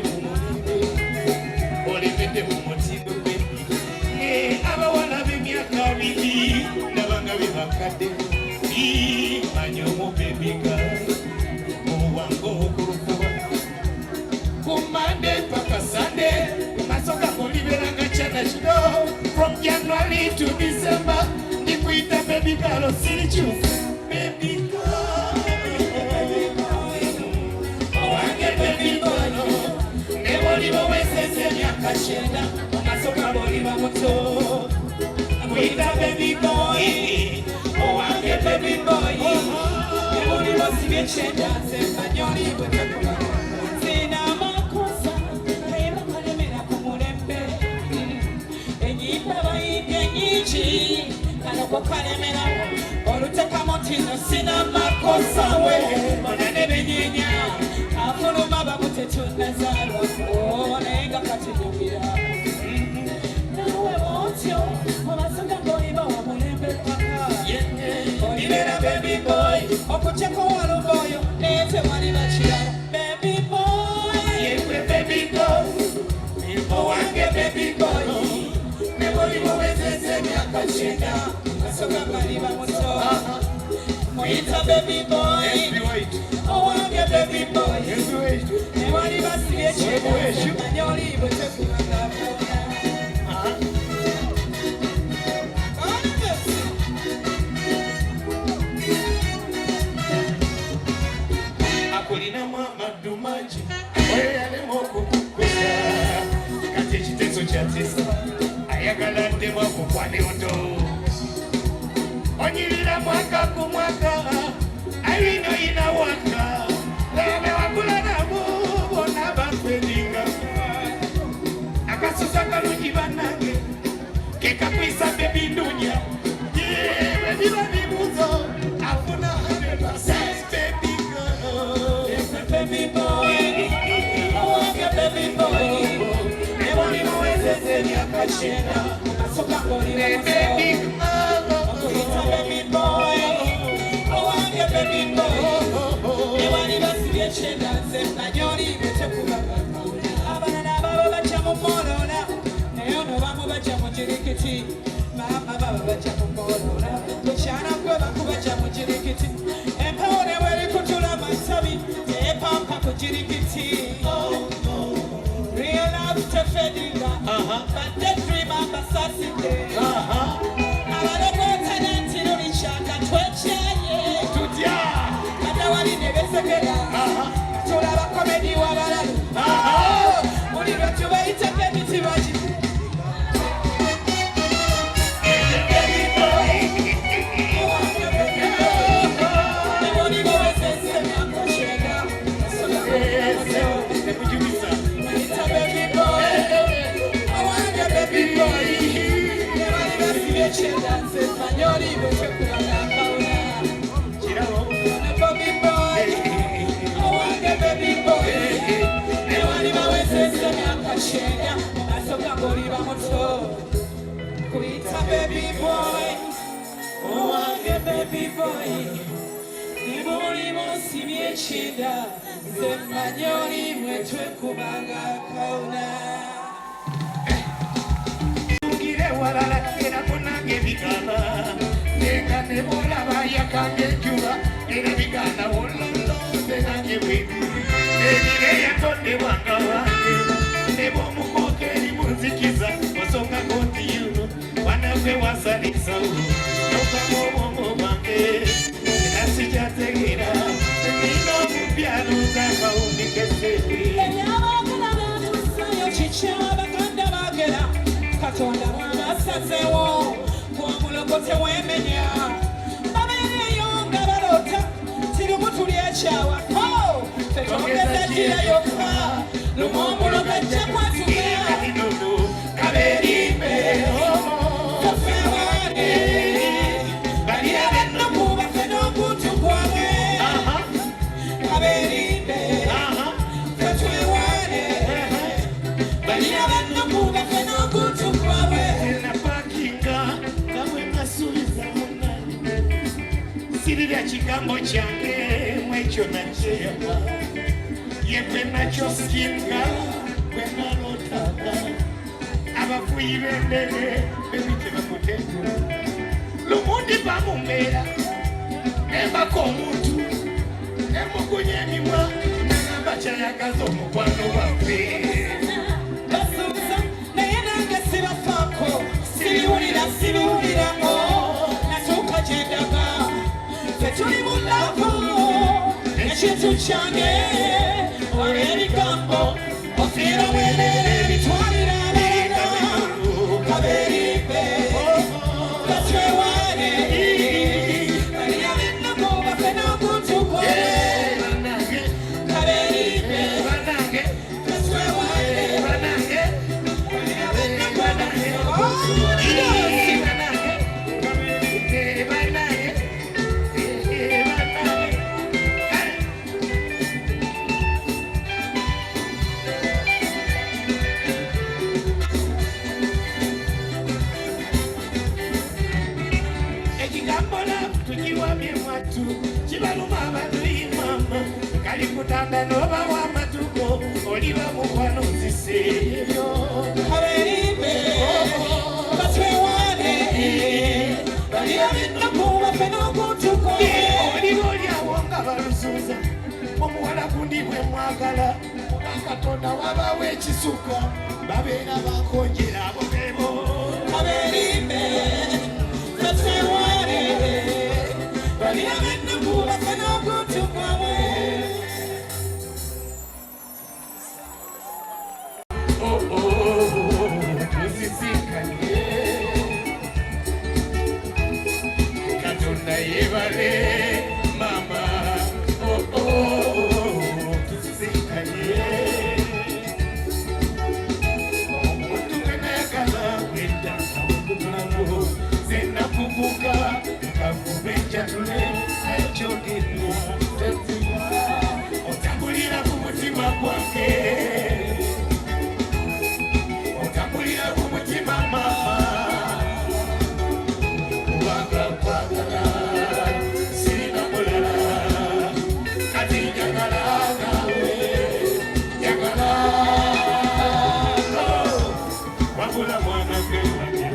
mumulinde olivete mumutindo baby abawala b'emyaka abiri nabanga bebakadde manyomo baby girl muwango okurukuba ku Monday paka Sunday masoka koliberanga chana chido from January to December nikuita baby girl silichuka baby Kashenda, umasoka boliba moto. Kuita baby boy, oh age baby boy. Ebuli bosibye chenda, sempanyoli bwetekuba. Sina makosa, eba kalemera kumulembe. Enyipa bayibye nyichi, kanoko kalemera. Oluteka motino, sina makosa we. Monane benyenya, afuluma babutetuna zalwa. Oh, nega kati nyumira. Nawe wotyo, omasoka ngoliba wamulembe paka. Olibera baby boy, okucheko waluboyo, ete waliba chirala. Baby boy, yewe baby boy, owange baby boy. Neboli muwezeze myaka chenda, masoka ngoliba muto. Moita baby boy, owange baby boy. Neboli basiye chenda, manyoli bwetekuba. Akulina Mamadu Maji, oyale moko kukuza. Kati chitezo cha tisa, ayagala ndema kukwane oto. Onyilila mwaka kumwaka, ayino ina waka. Leme wakula na mubo na bakweninga. Akasusa kalunji banange, keka kwisa baby dunya. Yeah, baby baby muzo, afuna 100% baby girl. Baby boy, oh yeah baby boy. Neboli muwezeze myaka chenda, masoka ngoliba baby girl. Baby boy, oh yeah baby boy. Neboli basiye chenda, sempanyoli bwetekuba. Abana nababo bacha mumolona, neyo nobamu bacha mujirikiti. Mama baba bacha mumolona, kuchana kwe baku bacha mujirikiti. Empawone weli kutula masabi, pampa kujirikiti. Real love to fedinga, but the dream of assassin. Abaloko talenti nolishaka twechaye. Tutia. Kada wali nebesekera. Tulaba komedi wabalalu. Muri ratuba itake mitibaji. Espagnoli, bwetekuba kauna. Baby boy, owange baby boy. Newali bawezeze myaka chenda, masoka ngoliba moto. Kuita baby boy, owange baby boy. Nibuli musibye chenda, Espagnoli bwetekuba kauna. Walala era munange bigana nega nebola baya kange jura era bigana wololo nange webi ebire yatonde wanga wange nebo mukokeri muzikiza osonga konti yuno wanave wasalisa nokamomo wange nasijategera nino mubyalo kama unikeseri enyama kuna tusayo chichaba kanda bagera katonda sasewo kwamulokote wemenya babere nga balota tirumutuli ekyawa tetwogeza gira yokka lumombulo gajja kwatugira kaberimbe tofewane balira bennoku bafe n'omuntu gwabwe kaberimbe tetwewane balira bennoku bafe n'omuntu gwabwe. Sirira chikambo change mwecho na chema yepe nacho skinga buyibendere bebite bakutego lumundi bamumera embako omuntu emugunya emimwa nagamba kyayagaza omukwano waffe basuubiza naye nange sibafaako sibiwuliramo nasooka gyendaga fetuli mu laavu ekintu kyange olw'ebigambo ofiira bwerere bitwalira abalala kaberimbe katwewale baliya b'ennaku bafe n'okutuko kaberimbe katwewale baliya b'ennaku bafe kibaluma abantu imama kalikutanda noba wamatuko oliba mukwano ziseyo kaberimbe batwewane baliya b'ennaku bafe n'okutuko oliba olyawo nga balusuuza omuwala gundi bwe mwagala Katonda wabawo ekisuka babeera bakonjera abo bebo kaberimbe batwewane baliya b'ennaku bafe n'okutuko tuzisikanye Katonda yebale mama tuzisikanye omuntu gwenayagala wenda awekutulako zenakubuka kakuba enjatule ayokyogedwa teziwa otambulira ku mutima gwange otambulira ku mutima mama kubanga kwagala sirina mulala kati njagala nawe njagala wabula mwana gwe wajja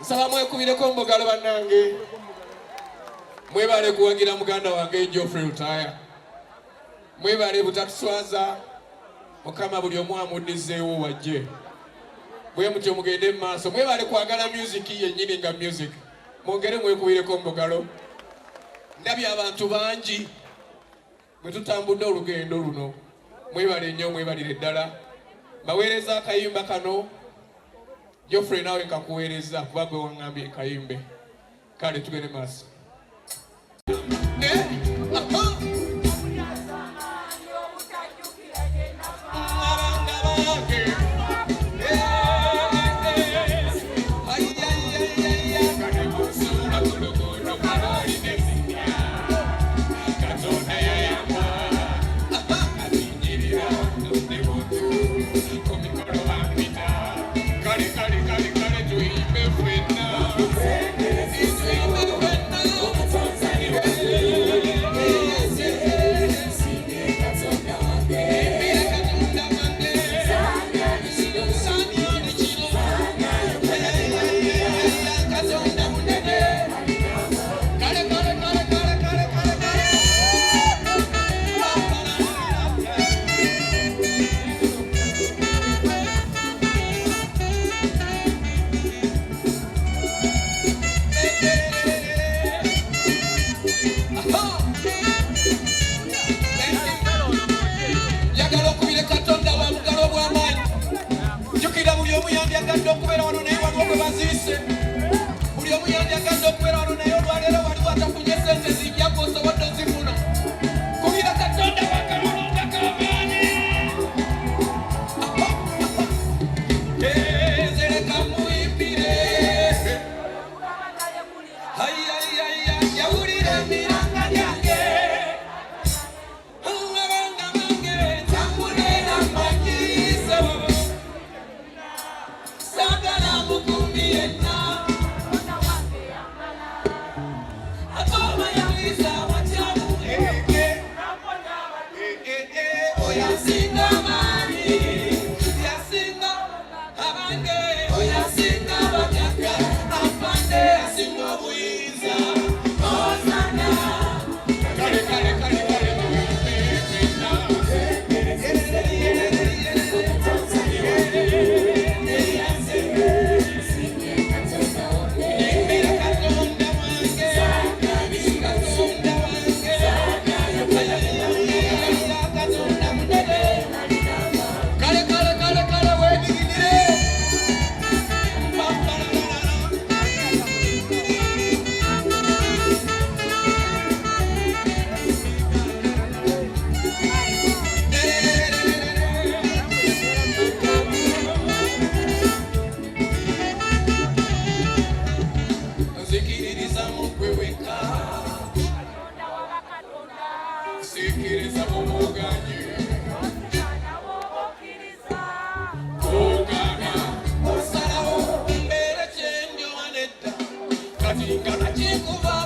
nsaba mwekubireko mbogalo bannange mwebale kuwagira muganda wange Geoffrey Lutaya mwebale butatuswaza mukama buli omu amuddizeewo wajje bwe mutyo mugende maaso mwebale kwagala music yennyini nga music mwongere mwekubireko mbogalo ndabye abantu bangi bwe tutambudde olugendo luno mwebale nnyo mwebalire ddala baweereza akayimba kano Geoffrey nawe nkakuweereza kuba gwe waŋŋambye kayimbe kale tugende maaso Got